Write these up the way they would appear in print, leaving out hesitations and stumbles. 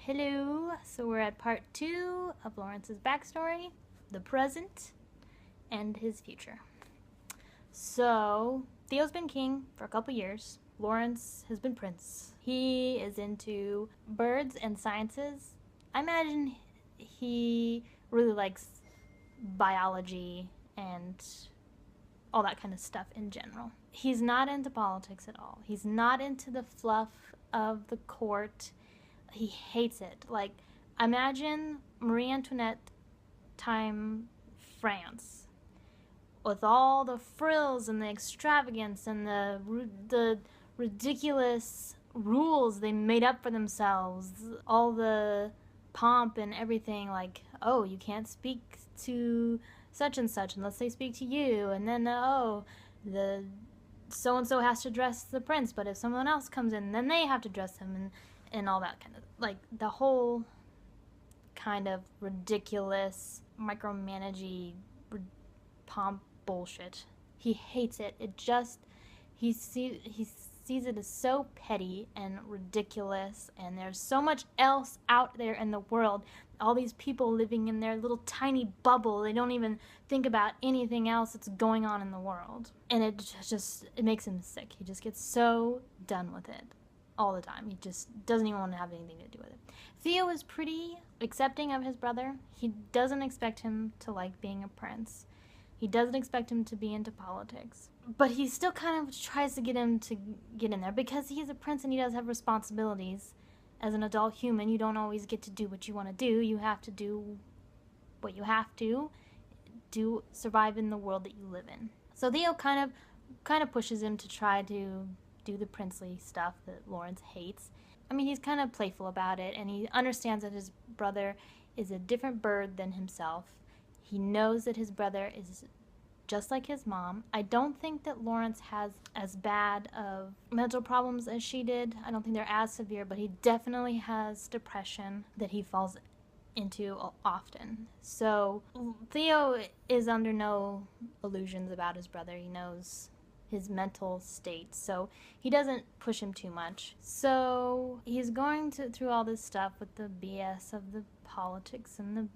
Hello, so we're at part 2 of Lawrence's backstory, the present, and his future. So, Theo's been king for a couple years. Lawrence has been prince. He is into birds and sciences. I imagine he really likes biology and all that kind of stuff in general. He's not into politics at all. He's not into the fluff of the court. He hates it. Like, imagine Marie Antoinette time France with all the frills and the extravagance and the ridiculous rules they made up for themselves, all the pomp and everything, like, oh, you can't speak to such and such unless they speak to you, and then the so and so has to dress the prince, but if someone else comes in, then they have to dress him, and all that kind of, like, the whole kind of ridiculous micromanagey pomp bullshit. He hates it. He sees it as so petty and ridiculous, and there's so much else out there in the world. All these people living in their little tiny bubble. They don't even think about anything else that's going on in the world. And it makes him sick. He just gets so done with it all the time. He just doesn't even want to have anything to do with it. Theo is pretty accepting of his brother. He doesn't expect him to like being a prince. He doesn't expect him to be into politics. But he still kind of tries to get him to get in there because he's a prince and he does have responsibilities. As an adult human, you don't always get to do what you want to do. You have to do what you have to survive in the world that you live in. So Theo kind of pushes him to try to do the princely stuff that Lawrence hates. I mean, he's kind of playful about it, and he understands that his brother is a different bird than himself. He knows that his brother is just like his mom. I don't think that Lawrence has as bad of mental problems as she did. I don't think they're as severe, but he definitely has depression that he falls into often. So Theo is under no illusions about his brother. He knows his mental state, so he doesn't push him too much. So he's going through all this stuff with the BS of the politics and the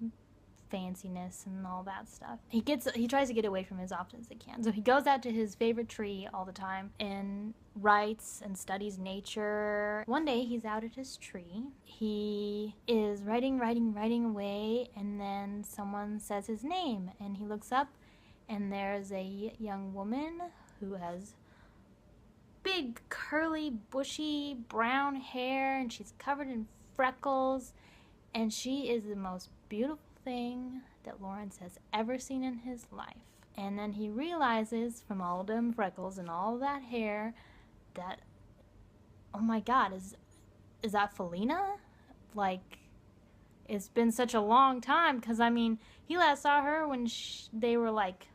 fanciness and all that stuff. He tries to get away from it as often as he can. So he goes out to his favorite tree all the time and writes and studies nature. One day he's out at his tree. He is writing away, and then someone says his name, and he looks up, and there's a young woman who has big, curly, bushy, brown hair, and she's covered in freckles, and she is the most beautiful thing that Lawrence has ever seen in his life. And then he realizes from all them freckles and all that hair that, oh my god, is that Felina? Like, it's been such a long time, because I mean, he last saw her when they were like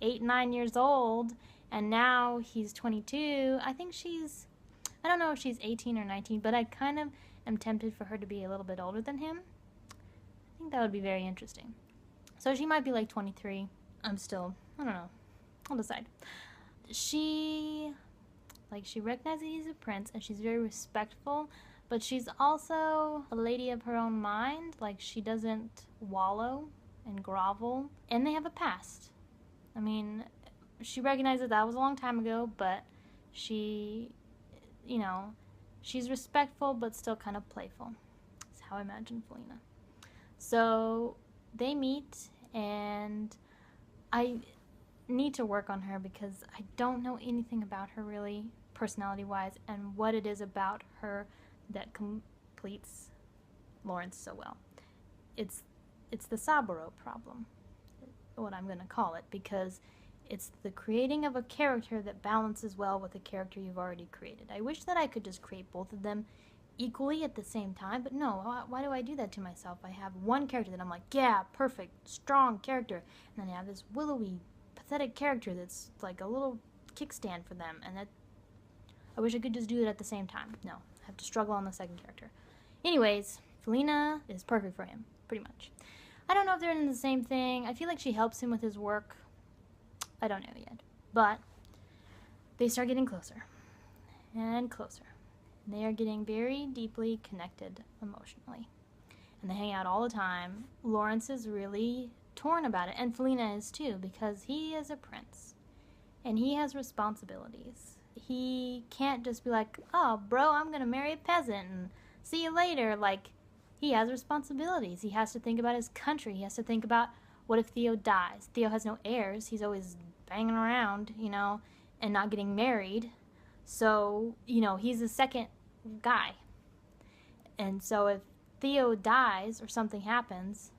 8-9 years old, and now he's 22. I don't know if she's 18 or 19, but I kind of am tempted for her to be a little bit older than him. I think that would be very interesting. So she might be like 23. I don't know. I'll decide. She recognizes he's a prince, and she's very respectful, but she's also a lady of her own mind. Like, she doesn't wallow and grovel, and they have a past. I mean, she recognizes that was a long time ago, but she's respectful but still kind of playful. That's how I imagine Felina. So they meet, and I need to work on her because I don't know anything about her really, personality-wise, and what it is about her that completes Lawrence so well. It's the Saburo problem, what I'm going to call it, because it's the creating of a character that balances well with a character you've already created. I wish that I could just create both of them equally at the same time, but no, why do I do that to myself? I have one character that I'm like, yeah, perfect, strong character, and then I have this willowy, pathetic character that's like a little kickstand for them, and that I wish I could just do it at the same time. No, I have to struggle on the second character. Anyways, Felina is perfect for him, pretty much. I don't know if they're in the same thing. I feel like she helps him with his work. I don't know yet, but they start getting closer and closer They are getting very deeply connected emotionally. And they hang out all the time. Lawrence is really torn about it, and Felina is too, because he is a prince. And he has responsibilities. He can't just be like, oh, bro, I'm going to marry a peasant and see you later. Like, he has responsibilities. He has to think about his country. He has to think about what if Theo dies. Theo has no heirs. He's always banging around, and not getting married. So, he's the second guy. And so if Theo dies or something happens,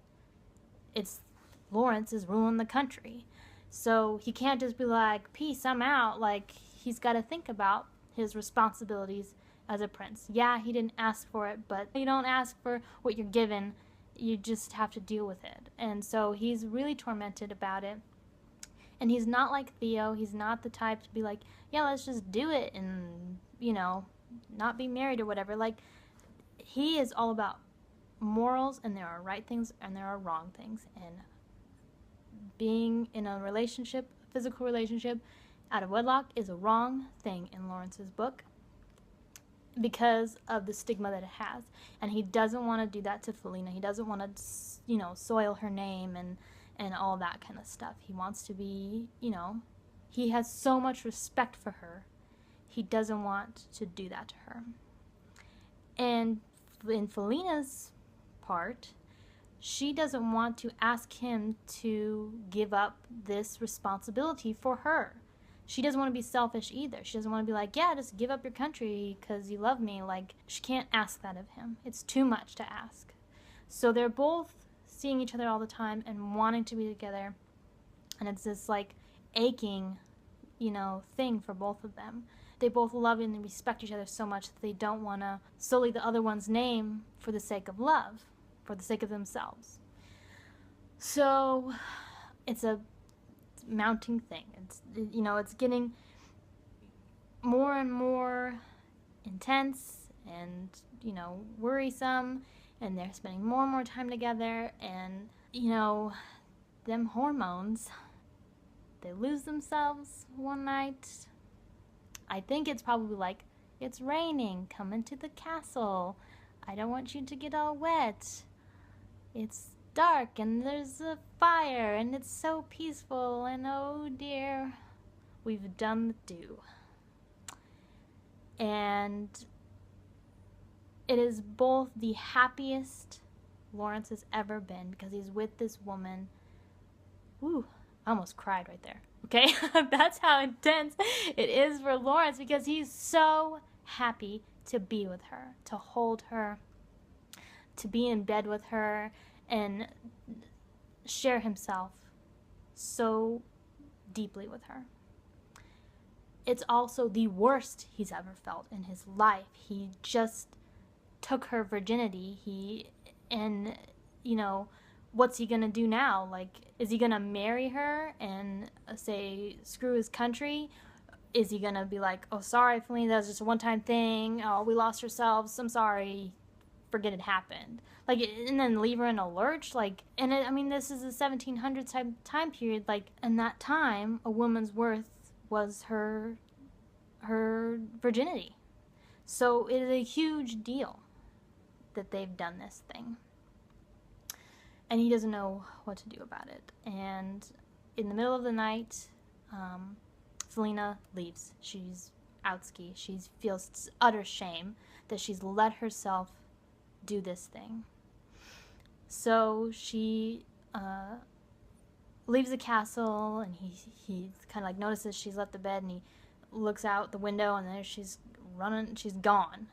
it's Lawrence is ruling the country. So he can't just be like, peace, I'm out. Like, he's got to think about his responsibilities as a prince. Yeah, he didn't ask for it, but you don't ask for what you're given. You just have to deal with it. And so he's really tormented about it. And he's not like Theo. He's not the type to be like, yeah, let's just do it and, not be married or whatever. Like, he is all about morals, and there are right things and there are wrong things. And being in a relationship, a physical relationship, out of wedlock is a wrong thing in Lawrence's book because of the stigma that it has. And he doesn't want to do that to Felina. He doesn't want to, soil her name and all that kind of stuff. He wants to be, he has so much respect for her. He doesn't want to do that to her. And in Felina's part, she doesn't want to ask him to give up this responsibility for her. She doesn't want to be selfish either. She doesn't want to be like, yeah, just give up your country because you love me. Like, she can't ask that of him. It's too much to ask. So they're both seeing each other all the time and wanting to be together. And it's this, like, aching, thing for both of them. They both love and respect each other so much that they don't want to sully the other one's name for the sake of love, for the sake of themselves. So it's a mounting thing. It's getting more and more intense and, worrisome, and they're spending more and more time together, and, them hormones, they lose themselves one night. I think it's probably like, it's raining, come into the castle. I don't want you to get all wet. It's dark and there's a fire and it's so peaceful, and oh dear, we've done the do. And it is both the happiest Lawrence has ever been because he's with this woman. Woo, I almost cried right there. Okay, that's how intense it is for Lawrence, because he's so happy to be with her, to hold her, to be in bed with her, and share himself so deeply with her. It's also the worst he's ever felt in his life. He just took her virginity. What's he gonna do now? Like, is he gonna marry her and say screw his country? Is he gonna be like, oh, sorry, Felina, that was just a one-time thing. Oh, we lost ourselves. I'm sorry. Forget it happened. Like, and then leave her in a lurch. Like, this is a 1700s time period. Like, in that time, a woman's worth was her virginity. So it is a huge deal that they've done this thing. And he doesn't know what to do about it. And in the middle of the night, Felina leaves. She's outski. She feels utter shame that she's let herself do this thing. So she leaves the castle, and he kind of like notices she's left the bed, and he looks out the window, and there she's running. She's gone.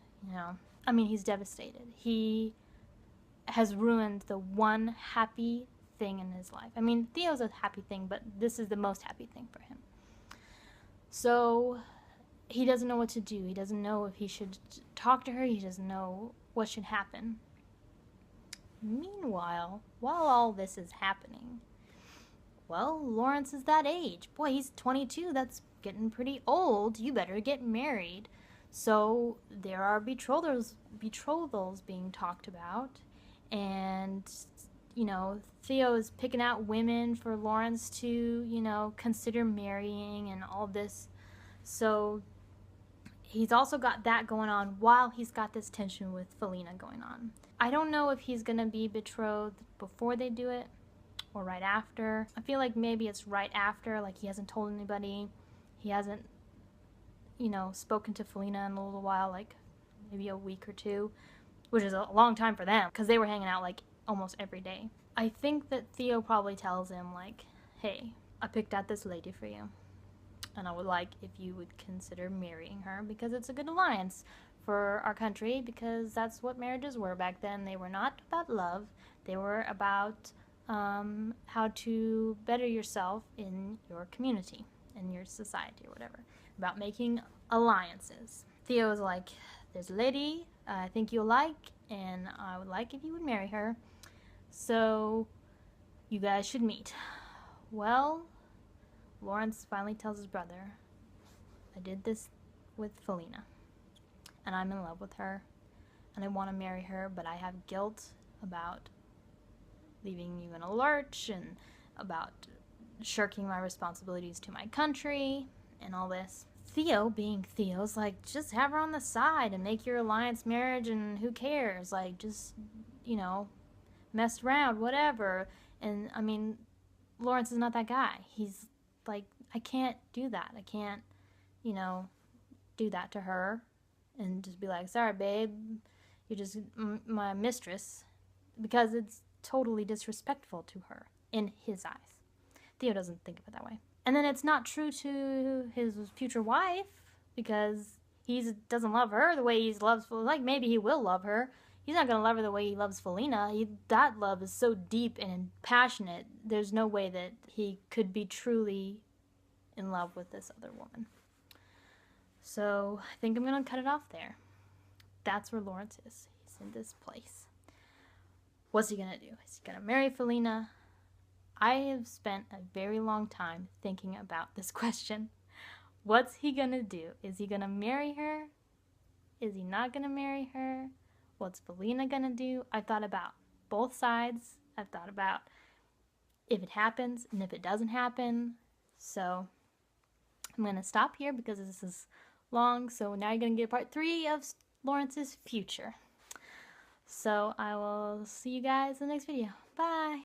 He's devastated. He has ruined the one happy thing in his life. Theo's a happy thing, but this is the most happy thing for him. So he doesn't know what to do. He doesn't know if he should talk to her. He doesn't know what should happen. Meanwhile, while all this is happening, Lawrence is that age. Boy, he's 22. That's getting pretty old. You better get married. So there are betrothals being talked about. And, Theo is picking out women for Lawrence to, consider marrying and all this. So he's also got that going on while he's got this tension with Felina going on. I don't know if he's gonna be betrothed before they do it or right after. I feel like maybe it's right after, like he hasn't told anybody. He hasn't, spoken to Felina in a little while, like maybe a week or two, which is a long time for them because they were hanging out like almost every day. I think that Theo probably tells him, like, hey, I picked out this lady for you, and I would like if you would consider marrying her because it's a good alliance for our country, because that's what marriages were back then. They were not about love. They were about how to better yourself in your community, in your society or whatever, about making alliances. Theo is like, there's a lady I think you'll like, and I would like if you would marry her. So you guys should meet. Well, Lawrence finally tells his brother, I did this with Felina, and I'm in love with her, and I want to marry her, but I have guilt about leaving you in a lurch and about shirking my responsibilities to my country and all this. Theo, being Theo's like, just have her on the side and make your alliance marriage, and who cares? Like, just, mess around, whatever. And, I mean, Lawrence is not that guy. He's like, I can't do that. I can't, do that to her and just be like, sorry, babe, you're just my mistress, because it's totally disrespectful to her in his eyes. Theo doesn't think of it that way. And then it's not true to his future wife, because he doesn't love her the way he loves, like, maybe he will love her. He's not going to love her the way he loves Felina. That love is so deep and passionate, there's no way that he could be truly in love with this other woman. So I think I'm going to cut it off there. That's where Lawrence is. He's in this place. What's he going to do? Is he going to marry Felina? I have spent a very long time thinking about this question. What's he going to do? Is he going to marry her? Is he not going to marry her? What's Felina going to do? I've thought about both sides. I've thought about if it happens and if it doesn't happen. So I'm going to stop here because this is long. So now you're going to get part 3 of Lawrence's future. So I will see you guys in the next video. Bye!